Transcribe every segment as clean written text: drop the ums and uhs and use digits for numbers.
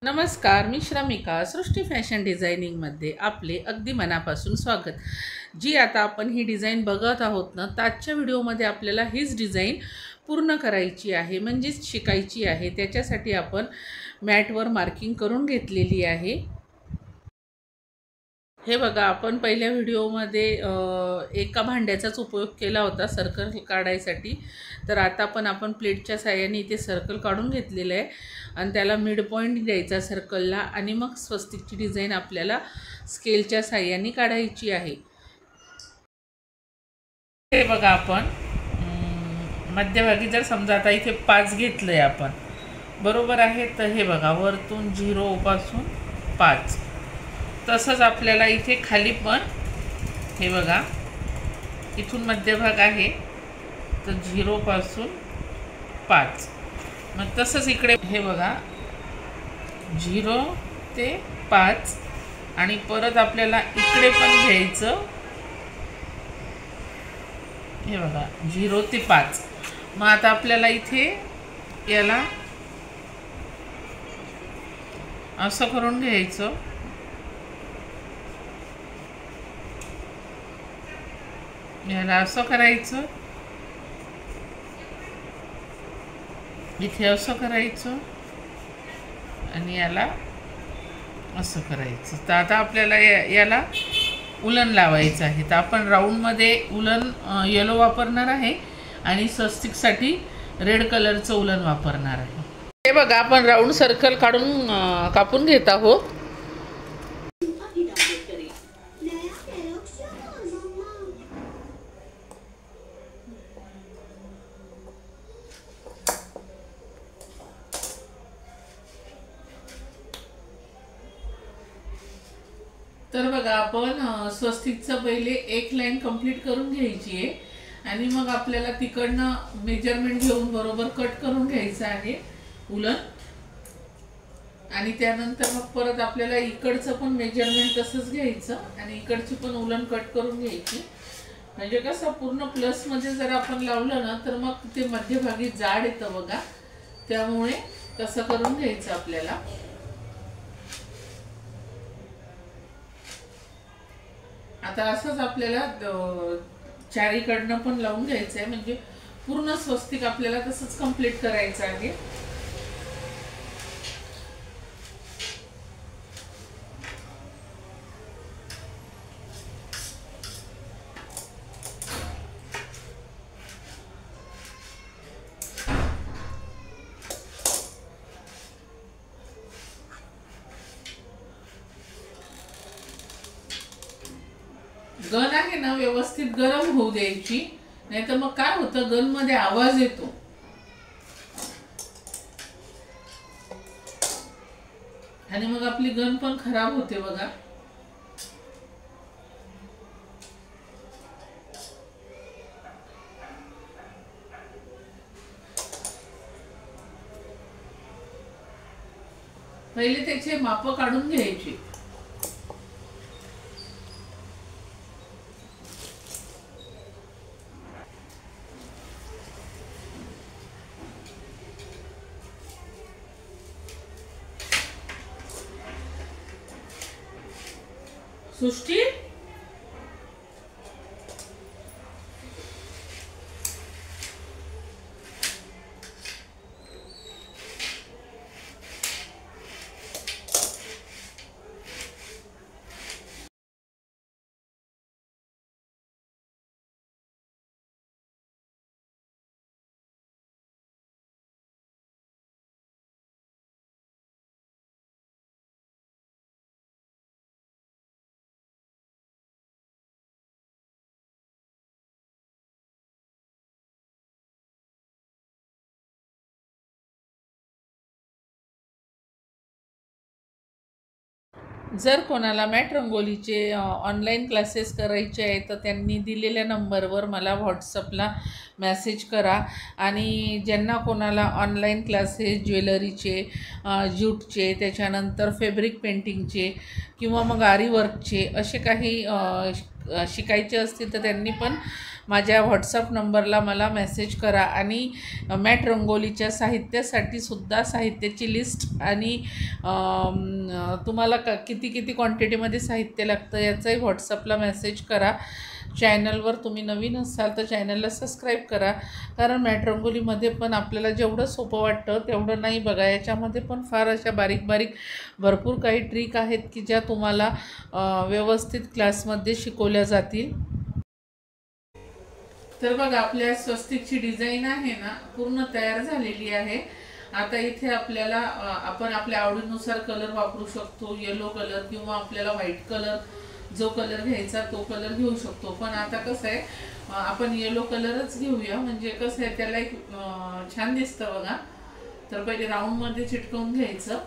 नमस्कार, मी श्रमिका. सृष्टी फॅशन डिझायनिंगमध्ये आपले अगदी मनापासून स्वागत. जी आता आपण ही डिझाईन बघत आहोत ना, आजच्या व्हिडिओमध्ये आपल्याला हीच डिझाईन पूर्ण करायची आहे, म्हणजेच शिकायची आहे. त्याच्यासाठी आपण मॅटवर मार्किंग करून घेतलेली आहे. हे बघा, आपण पहिल्या व्हिडिओमध्ये एका भांड्याचाच उपयोग केला होता सर्कल काढायसाठी. तर आता पण आपण प्लेटच्या साहाय्याने इथे सर्कल काढून घेतलेलं आहे आणि त्याला मिड पॉईंट द्यायचा सर्कलला आणि मग स्वस्तिकची डिझाईन आपल्याला स्केलच्या साहाय्याने काढायची आहे. हे बघा, आपण मध्यभागी जर समजा आता इथे 5 घेतलं आहे आपण, बरोबर आहे. तर हे बघा, वरतून 0 पासून 5. तसंच आपल्याला इथे खाली पण हे बघा, इथून मध्यभाग आहे तर 0 पासून 5. मग तसंच इकडे हे बघा, 0 ते 5 आणि परत आपल्याला इकडे पण घ्यायचं. हे बघा, 0 ते 5. मग आता आपल्याला इथे याला असं करून घ्यायचं. याला असं करायचं, इथे असं करायचं आणि याला असं करायचं. तर आता आपल्याला याला उलन लावायचं आहे. तर आपण राऊंडमध्ये उलन येलो वापरणार आहे आणि स्वस्तिकसाठी रेड कलरचं उलन वापरणार आहे. हे बघा, आपण राऊंड सर्कल कापून घेत आहोत. तर बघा, आपण स्वस्तिकचं पहिले एक लाईन कंप्लीट करून घ्यायची आहे आणि मग आपल्याला तिकडनं मेजरमेंट घेऊन बरोबर कट करून घ्यायचं आहे उलन. आणि त्यानंतर मग परत आपल्याला इकडचं पण मेजरमेंट तसंच घ्यायचं आणि इकडची पण उलन कट करून घ्यायची. म्हणजे कसं, पूर्ण प्लसमध्ये जर आपण लावलं ना तर मग ते मध्यभागी जाड येतं बघा. त्यामुळे तसं करून घ्यायचं आपल्याला. आता असंच आपल्याला चारीकडनं पण लावून घ्यायचं आहे, म्हणजे पूर्ण स्वस्तिक आपल्याला तसंच कंप्लीट करायचं आहे. गन आहे ना, व्यवस्थित गरम होऊ द्यायची, नाही तर मग काय होतं, गन मध्ये आवाज येतो आणि मग आपली गन पण खराब होते बघा. पहिले त्याचे माप काढून घ्यायचे. सृष्टी, जर कोणाला मॅट रंगोलीचे ऑनलाईन क्लासेस करायचे आहे तर त्यांनी दिलेल्या नंबरवर मला व्हॉट्सअपला मेसेज करा. आणि ज्यांना कोणाला ऑनलाईन क्लासेस ज्वेलरीचे, ज्यूटचे, त्याच्यानंतर फॅब्रिक पेंटिंगचे किंवा मग आरी वर्कचे असे काही शिकायचे असतील तर त्यांनी पण माझ्या व्हॉट्सअप नंबरला मला मेसेज करा आणि मॅट रंगोलीच्या साहित्यासाठी सुद्धा साहित्याची लिस्ट आणि तुम्हाला किती किती क्वांटिटीमध्ये साहित्य लागतं याचाही व्हॉट्सअपला मेसेज करा. चॅनलवर तुम्ही नवीन असाल तर चॅनलला सबस्क्राईब करा, कारण मॅट रंगोलीमध्ये पण आपल्याला जेवढं सोपं वाटतं तेवढं नाही बघा. याच्यामध्ये पण फार अशा बारीक बारीक भरपूर काही ट्रिक आहेत की ज्या तुम्हाला व्यवस्थित क्लासमध्ये शिकवल्या जातील. तर बघा आपल्या स्वस्तिकची डिझाईन आहे ना पूर्ण तयार झालेली आहे. आता इथे आपल्याला आपण आपल्या आवडीनुसार कलर वापरू शकतो, येलो कलर किंवा आपल्याला व्हाईट कलर जो कलर घ्यायचा तो कलर घेऊ शकतो. पण आता कसं आहे आपण येलो कलरच घेऊया, म्हणजे कसं आहे त्याला एक छान दिसतं बघा. तर पहिले राऊंडमध्ये चिटकवून घ्यायचं.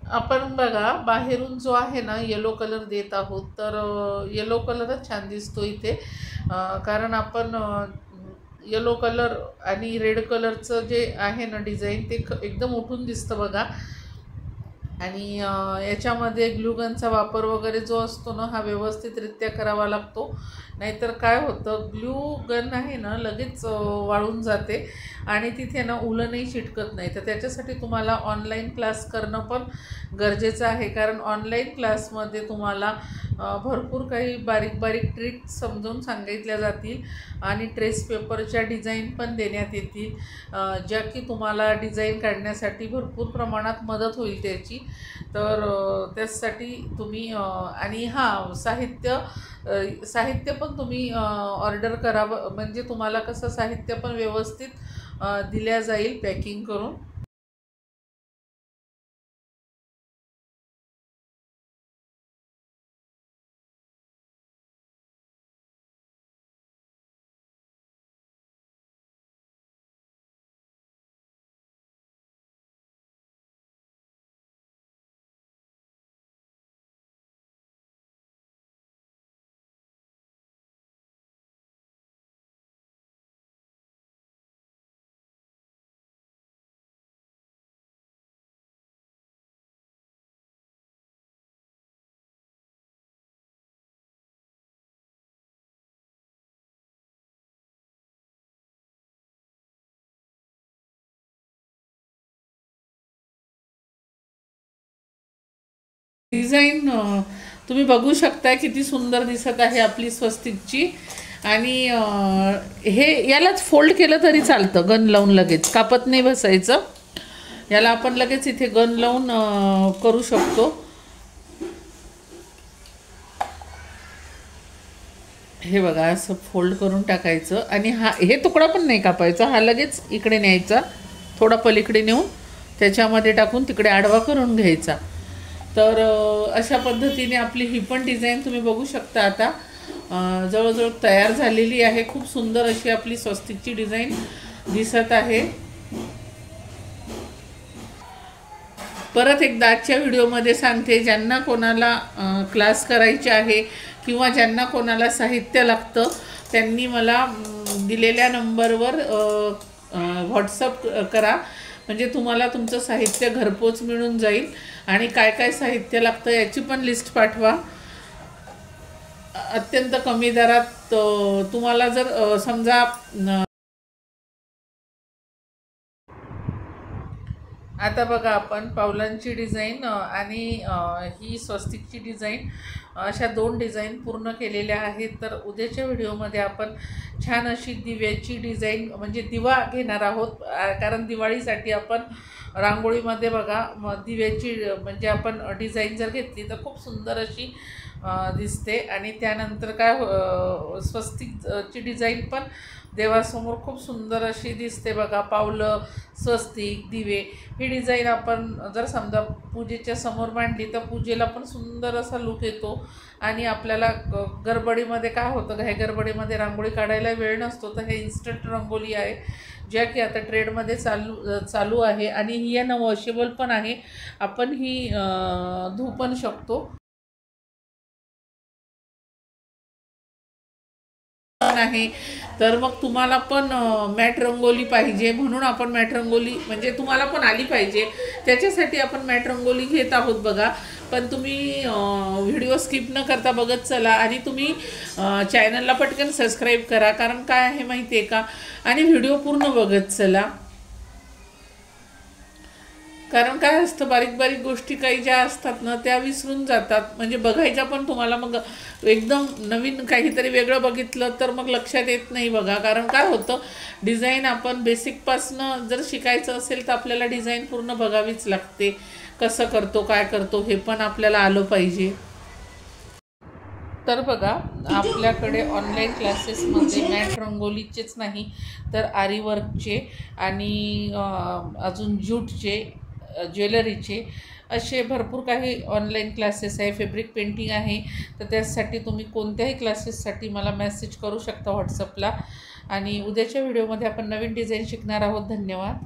आपण बघा बाहेरून जो आहे ना येलो कलर देत आहोत, तर येलो कलरच छान दिसतो इथे, कारण आपण येलो कलर आणि रेड कलरचं जे आहे ना डिझाईन ते एकदम उठून दिसतं बघा. आणि याच्यामध्ये ग्लूगनचा वापर वगैरे जो असतो ना हा व्यवस्थितरित्या करावा लागतो, नाहीतर काय होतं ग्लू गन आहे ना लगेच वाळून जाते आणि तिथे ना उलनही चिटकत नाही. तर त्याच्यासाठी तुम्हाला ऑनलाईन क्लास करणं पण गरजेचं आहे, कारण ऑनलाईन क्लासमध्ये तुम्हाला भरपूर काही बारीक बारीक ट्रिक समजून सांगितल्या जातील आणि ट्रेस पेपरच्या डिझाईन पण देण्यात येतील, ज्या की तुम्हाला डिझाईन काढण्यासाठी भरपूर प्रमाणात मदत होईल त्याची. तर त्यासाठी तुम्ही आणि हां साहित्य पण तुम्ही ऑर्डर करावं, म्हणजे तुम्हाला कसं साहित्य पण व्यवस्थित दिल्या जाईल पॅकिंग करून. डिझाईन तुम्ही बघू शकता किती सुंदर दिसत आहे आपली स्वस्तिकची. आणि हे यालाच फोल्ड केलं तरी चालतं, गन लावून लगेच कापत नाही बसायचं. याला आपण लगेच इथे गन लावून करू शकतो. हे बघा असं फोल्ड करून टाकायचं आणि हे तुकडा पण नाही कापायचा, हा लगेच इकडे न्यायचा, थोडा पलीकडे नेऊन त्याच्यामध्ये टाकून तिकडे आडवा करून घ्यायचा. तर अशा पद्धतीने आपली ही पण डिझाईन तुम्ही बघू शकता आता जवळजवळ तयार झालेली आहे. खूप सुंदर अशी आपली स्वस्तिकची डिझाईन दिसत आहे. परत एकदा आजच्या व्हिडिओमध्ये सांगते, ज्यांना कोणाला क्लास करायचे आहे किंवा ज्यांना कोणाला साहित्य लागतं त्यांनी मला दिलेल्या नंबरवर व्हॉट्सअप करा, म्हणजे तुम्हाला तुमचं साहित्य घरपोच मिळून जाईल. आणि काय काय साहित्य लागतं याची पण लिस्ट पाठवा. अत्यंत कमी दरात तुम्हाला जर समजा आता बघा आपण पावलांची डिझाईन आणि ही स्वस्तिकची डिझाईन अशा 2 डिझाईन पूर्ण केलेल्या आहेत. तर उद्याच्या व्हिडिओमध्ये आपण छान अशी दिव्याची डिझाईन म्हणजे दिवा घेणार आहोत, कारण दिवाळीसाठी आपण रांगोळीमध्ये बघा दिव्याची म्हणजे आपण डिझाईन जर घेतली तर खूप सुंदर अशी दिसते. आणि त्यानंतर काय स्वस्तिकची डिझाईन पण देवासमोर खूप सुंदर अशी दिसते बघा. पावलं, स्वस्तिक, दिवे ही डिझाईन आपण जर समजा पूजेच्या समोर मांडली तर पूजेला पण सुंदर असा लुक येतो. आणि आपल्याला गडबडीमध्ये काय होतं, घाई गडबडीमध्ये रांगोळी काढायला वेळ नसतो, तर हे इन्स्टंट रंगोली आहे ज्या की आता ट्रेडमध्ये चालू आहे. आणि ही आहे ना वॉशेबल पण आहे, आपण ही धुवू पण शकतो. आहे, तर मग तुम्हाला पण मॅट रंगोली पाहिजे म्हणून आपण मॅट रंगोली म्हणजे तुम्हाला पण आली पाहिजे त्याच्यासाठी आपण मॅट रंगोली घेत आहोत बघा. पण तुम्ही व्हिडिओ स्किप न करता बघत चला आणि तुम्ही चॅनलला पटकन सबस्क्राईब करा, कारण काय आहे माहिती आहे का, आणि व्हिडिओ पूर्ण बघत चला. कारण काय असतं, बारीक बारीक गोष्टी काही ज्या असतात ना त्या विसरून जातात, म्हणजे बघायच्या पण तुम्हाला मग एकदम नवीन काहीतरी वेगळं बघितलं तर मग लक्षात येत नाही बघा. कारण काय होतं, डिझाईन आपण बेसिकपासनं जर शिकायचं असेल तर आपल्याला डिझाईन पूर्ण बघावीच लागते, कसं करतो काय करतो हे पण आपल्याला आलं पाहिजे. तर बघा, आपल्याकडे ऑनलाईन क्लासेसमध्ये मॅट रंगोलीचेच नाही तर आरी वर्कचे आणि अजून ज्यूटचे, ज्वेलरीचे असे भरपूर काही ऑनलाईन क्लासेस आहे. फॅब्रिक पेंटिंग आहे, तर त्यासाठी तुम्ही कोणत्याही क्लासेससाठी मला मेसेज करू शकता व्हॉट्सअपला. आणि उद्याच्या व्हिडिओमध्ये आपण नवीन डिझाईन शिकणार आहोत. धन्यवाद.